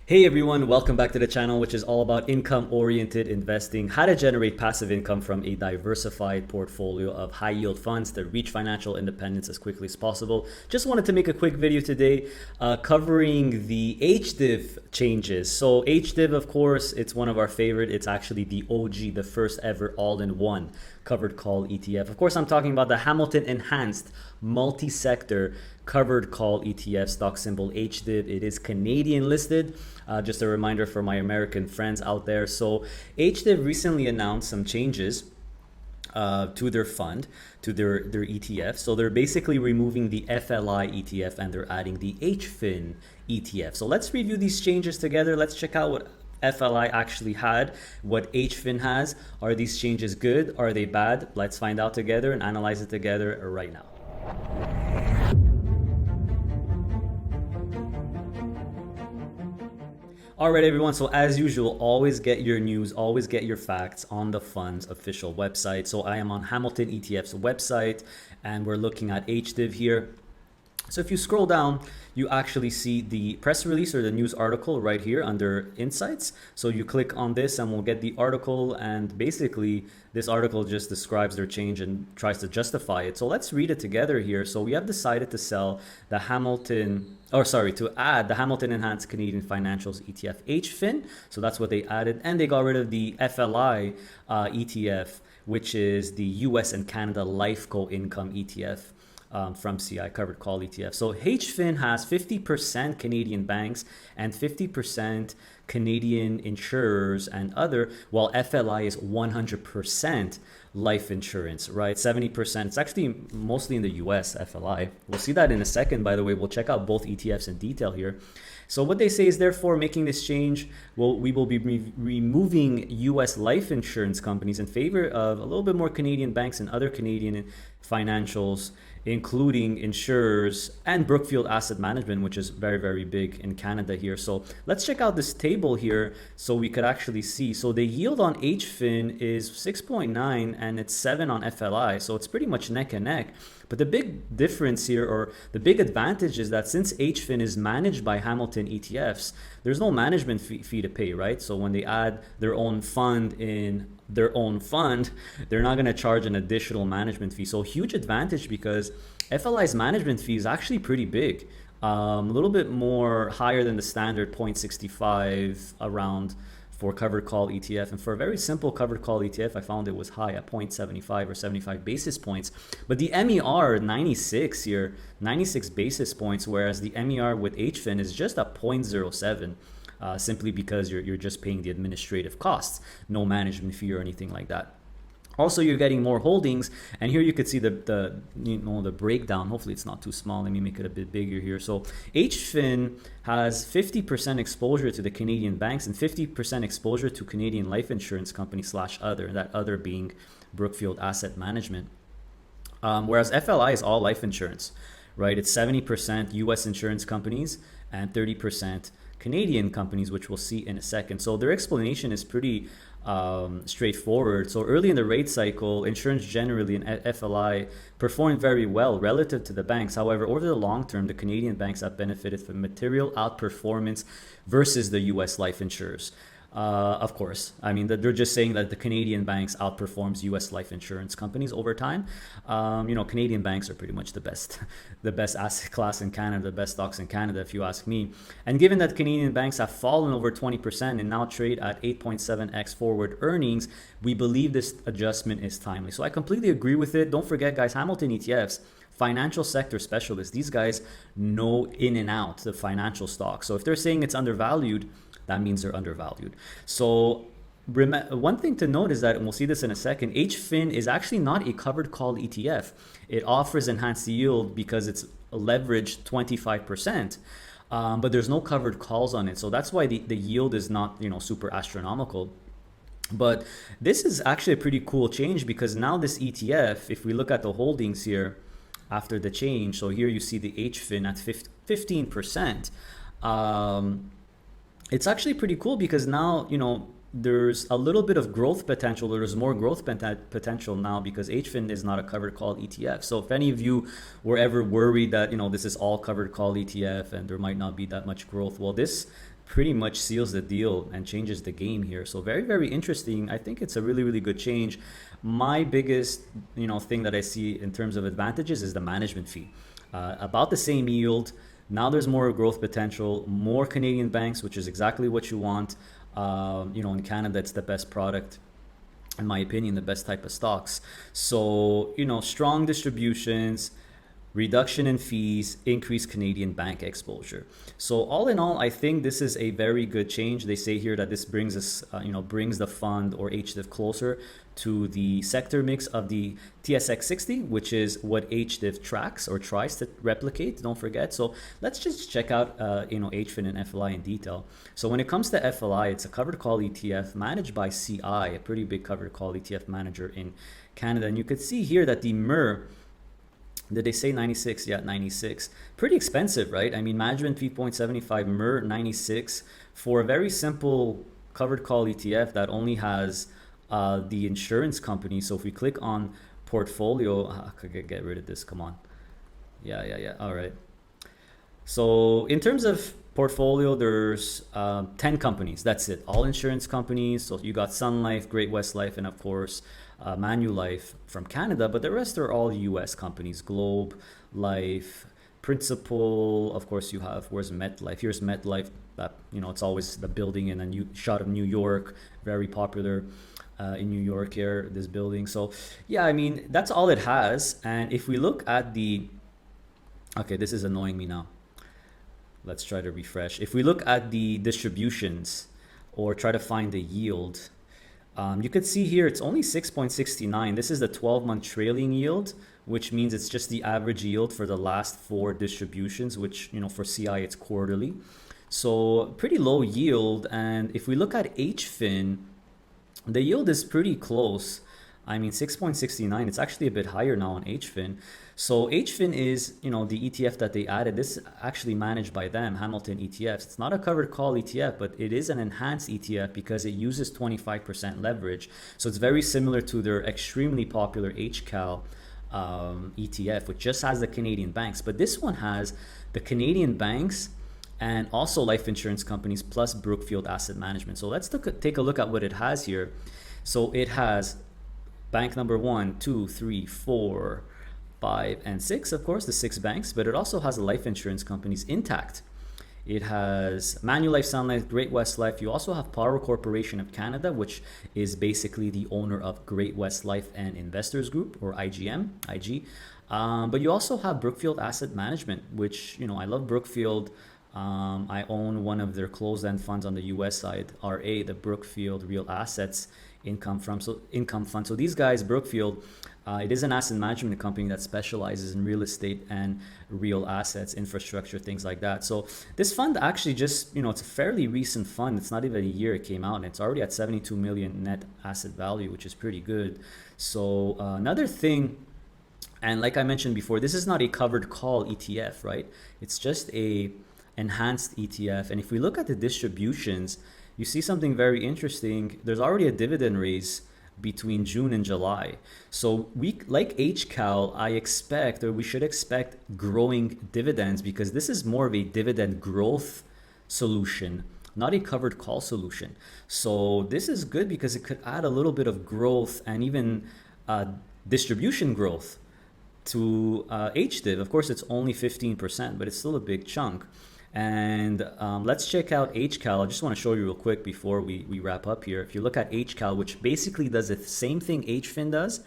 Hey everyone, welcome back to the channel, which is all about income-oriented investing, how to generate passive income from a diversified portfolio of high-yield funds to reach financial independence as quickly as possible. Just wanted to make a quick video today covering the HDIV changes. So HDIV, of course, it's one of our favorite. It's actually the OG, the first ever all-in-one covered call ETF. Of course, I'm talking about the Hamilton Enhanced Multi-Sector Covered Call ETF, stock symbol HDIV. It is Canadian listed. Just a reminder for my American friends out there. So HDIV recently announced some changes to their fund, to their ETF. So they're basically removing the FLI ETF and they're adding the HFIN ETF. So let's review these changes together. Let's check out what FLI actually had, what HFIN has. Are these changes good? Are they bad? Let's find out together and analyze it together right now. All right, everyone. So as usual, always get your news, always get your facts on the fund's official website. So I am on Hamilton ETF's website and we're looking at HDIV here. So if you scroll down, you actually see the press release or the news article right here under Insights. So you click on this and we'll get the article, and basically this article just describes their change and tries to justify it. So let's read it together here. So we have decided to sell the to add the Hamilton Enhanced Canadian Financials ETF HFIN. So that's what they added, and they got rid of the FLI ETF, which is the US and Canada Life Co Income ETF. From CI Covered Call ETF. So HFIN has 50% Canadian banks and 50% Canadian insurers and other, while FLI is 100% life insurance, right? 70%. It's actually mostly in the US, FLI. We'll see that in a second, by the way. We'll check out both ETFs in detail here. So what they say is, therefore, making this change, we will be removing US life insurance companies in favor of a little bit more Canadian banks and other Canadian financials, including insurers and Brookfield Asset Management, which is very, very big in Canada here. So let's check out this table here so we could actually see. So the yield on HFIN is 6.9 and it's 7 on FLI. So it's pretty much neck and neck. But the big difference here, or the big advantage, is that since HFIN is managed by Hamilton ETFs, there's no management fee to pay, right? So when they add their own fund in their own fund, they're not going to charge an additional management fee. So huge advantage, because FLI's management fee is actually pretty big, a little bit more higher than the standard 0.65 around for covered call ETF. And for a very simple covered call ETF, I found it was high at 0.75 or 75 basis points. But the MER 96 here, 96 basis points, whereas the MER with HFIN is just at 0.07. Simply because you're just paying the administrative costs, no management fee or anything like that. Also, you're getting more holdings, and here you could see the breakdown. Hopefully it's not too small. Let me make it a bit bigger here. So HFIN has 50% exposure to the Canadian banks and 50% exposure to Canadian life insurance companies / other, that other being Brookfield Asset Management. Whereas FLI is all life insurance, right? It's 70% US insurance companies and 30% Canadian companies, which we'll see in a second. So their explanation is pretty straightforward. So early in the rate cycle, insurance generally and FLI performed very well relative to the banks. However, over the long term, the Canadian banks have benefited from material outperformance versus the US life insurers. Of course, I mean, they're just saying that the Canadian banks outperforms US life insurance companies over time. Canadian banks are pretty much the best asset class in Canada, the best stocks in Canada, if you ask me. And given that Canadian banks have fallen over 20% and now trade at 8.7x forward earnings, we believe this adjustment is timely. So I completely agree with it. Don't forget, guys, Hamilton ETFs, financial sector specialists, these guys know in and out the financial stocks. So if they're saying it's undervalued, that means they're undervalued. So one thing to note is that, and we'll see this in a second, HFIN is actually not a covered call ETF. It offers enhanced yield because it's leveraged 25%, but there's no covered calls on it. So that's why the yield is not super astronomical. But this is actually a pretty cool change, because now this ETF, if we look at the holdings here after the change, so here you see the HFIN at 15%. It's actually pretty cool, because now, there's a little bit of growth potential. There's more growth potential now because HFIN is not a covered call ETF. So if any of you were ever worried that, this is all covered call ETF and there might not be that much growth, well, this pretty much seals the deal and changes the game here. So very, very interesting. I think it's a really, really good change. My biggest, thing that I see in terms of advantages is the management fee. About the same yield. Now there's more growth potential, more Canadian banks, which is exactly what you want. In Canada, it's the best product, in my opinion, the best type of stocks. So, strong distributions, reduction in fees, increased Canadian bank exposure. So all in all, I think this is a very good change. They say here that this brings us, brings the fund or HDIV closer to the sector mix of the TSX 60, which is what HDIV tracks or tries to replicate. Don't forget. So let's just check out, HFIN and FLI in detail. So when it comes to FLI, it's a covered call ETF managed by CI, a pretty big covered call ETF manager in Canada. And you could see here that the MER, did they say 96? Yeah, 96. Pretty expensive, right? I mean, management fee 0.75, MER 96 for a very simple covered call ETF that only has the insurance company. So if we click on portfolio, I could get rid of this. Come on. Yeah. All right. So in terms of portfolio, there's 10 companies. That's it. All insurance companies. So you got Sun Life, Great West Life, and of course, Manulife from Canada. But the rest are all US companies. Globe, Life, Principal. Of course, you have, where's MetLife? Here's MetLife. That, it's always the building in a new shot of New York. Very popular in New York here, this building. So yeah, I mean, that's all it has. And if we look at okay, this is annoying me now. Let's try to refresh. If we look at the distributions or try to find the yield, you could see here it's only 6.69. This is the 12-month trailing yield, which means it's just the average yield for the last 4 distributions, which, for CI, it's quarterly. So pretty low yield. And if we look at HFIN, the yield is pretty close. I mean, 6.69, it's actually a bit higher now on HFIN. So HFIN is, the ETF that they added. This is actually managed by them, Hamilton ETFs. It's not a covered call ETF, but it is an enhanced ETF because it uses 25% leverage. So it's very similar to their extremely popular HCAL ETF, which just has the Canadian banks. But this one has the Canadian banks and also life insurance companies plus Brookfield Asset Management. So let's take a look at what it has here. So it has bank number 1, 2, 3, 4, 5, and 6, of course, the 6 banks, but it also has life insurance companies intact. It has Manulife, Sun Life, Great West Life. You also have Power Corporation of Canada, which is basically the owner of Great West Life and Investors Group, or IG. But you also have Brookfield Asset Management, which, I love Brookfield. I own one of their closed-end funds on the US side, RA, the Brookfield Real Assets Income Fund. So these guys, Brookfield, it is an asset management company that specializes in real estate and real assets, infrastructure, things like that. So this fund actually just, it's a fairly recent fund. It's not even a year it came out, and it's already at 72 million net asset value, which is pretty good. So another thing, and like I mentioned before, this is not a covered call ETF, right? It's just a enhanced ETF. And if we look at the distributions, you see something very interesting. There's already a dividend raise between June and July. So we, like HCAL, we should expect growing dividends, because this is more of a dividend growth solution, not a covered call solution. So this is good because it could add a little bit of growth and even distribution growth to HDIV. Of course, it's only 15%, but it's still a big chunk. And let's check out HCAL. I just want to show you real quick before we wrap up here. If you look at HCAL, which basically does the same thing HFIN does,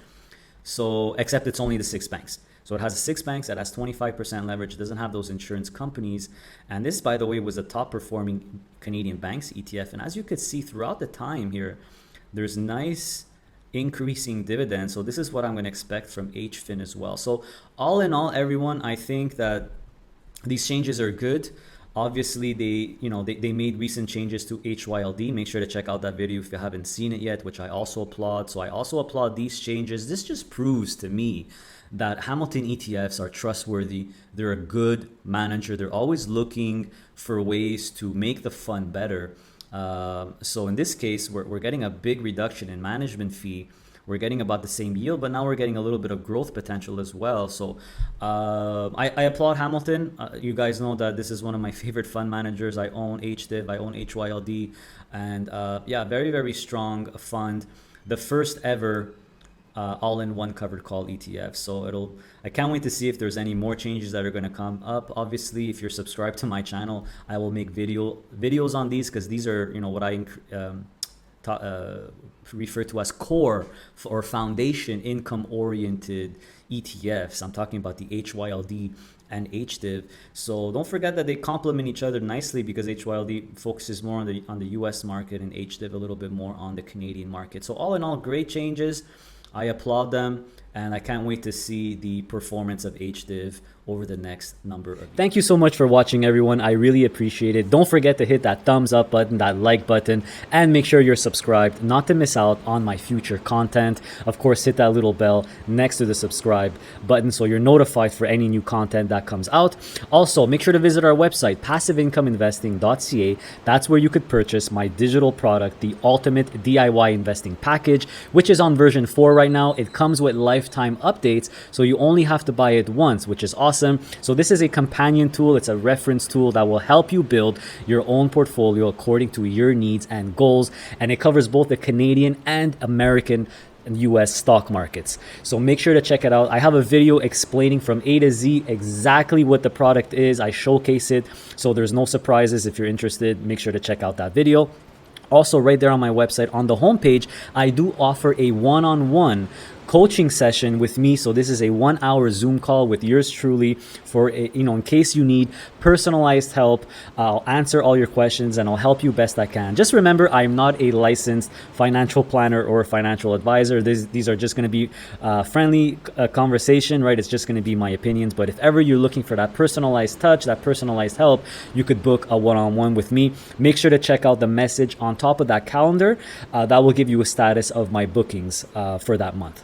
so except it's only the 6 banks. So it has 6 banks that has 25% leverage. It doesn't have those insurance companies. And this, by the way, was the top performing Canadian banks ETF. And as you could see throughout the time here, there's nice increasing dividends. So this is what I'm going to expect from HFIN as well. So all in all, everyone, I think that these changes are good. Obviously, they made recent changes to HYLD. Make sure to check out that video if you haven't seen it yet, which I also applaud. So I also applaud these changes. This just proves to me that Hamilton ETFs are trustworthy. They're a good manager. They're always looking for ways to make the fund better. So in this case, we're getting a big reduction in management fee we're getting about the same yield, but now we're getting a little bit of growth potential as well. So I applaud Hamilton. You guys know that this is one of my favorite fund managers. I own HDIV, I own HYLD, and yeah, very, very strong fund. The first ever all-in-one covered call ETF. So I can't wait to see if there's any more changes that are going to come up. Obviously, if you're subscribed to my channel, I will make videos on these, because these are, you know, what I refer to as core or foundation income oriented ETFs. I'm talking about the HYLD and HDIV. So don't forget that they complement each other nicely, because HYLD focuses more on the US market and HDIV a little bit more on the Canadian market. So all in all, great changes. I applaud them, and I can't wait to see the performance of HDIV over the next number of years. Thank you so much for watching, everyone. I really appreciate it. Don't forget to hit that thumbs up button, that like button, and make sure you're subscribed not to miss out on my future content. Of course, hit that little bell next to the subscribe button so you're notified for any new content that comes out. Also, make sure to visit our website, passiveincomeinvesting.ca. That's where you could purchase my digital product, the Ultimate DIY Investing Package, which is on version 4 right now. It comes with lifetime updates, so you only have to buy it once, which is awesome. So this is a companion tool. It's a reference tool that will help you build your own portfolio according to your needs and goals. And it covers both the Canadian and American and US stock markets. So make sure to check it out. I have a video explaining from A to Z exactly what the product is. I showcase it, so there's no surprises. If you're interested, make sure to check out that video. Also, right there on my website, on the homepage, I do offer a one-on-one coaching session with me. So this is a 1-hour Zoom call with yours truly for in case you need personalized help. I'll answer all your questions and I'll help you best I can. Just remember, I'm not a licensed financial planner or financial advisor. These are just going to be friendly conversation, right? It's just going to be my opinions. But if ever you're looking for that personalized touch, that personalized help, you could book a one-on-one with me. Make sure to check out the message on top of that calendar. That will give you a status of my bookings for that month.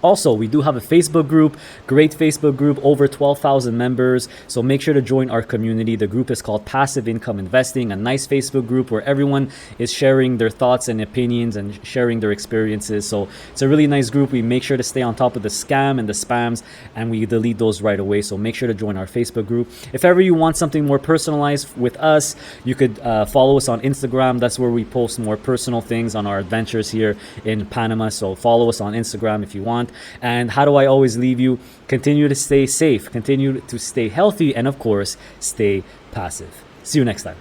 Also, we do have a Facebook group, great Facebook group, over 12,000 members. So make sure to join our community. The group is called Passive Income Investing, a nice Facebook group where everyone is sharing their thoughts and opinions and sharing their experiences. So it's a really nice group. We make sure to stay on top of the scam and the spams, and we delete those right away. So make sure to join our Facebook group. If ever you want something more personalized with us, you could follow us on Instagram. That's where we post more personal things on our adventures here in Panama. So follow us on Instagram if you want. And how do I always leave you? Continue to stay safe, continue to stay healthy, and of course, stay passive. See you next time.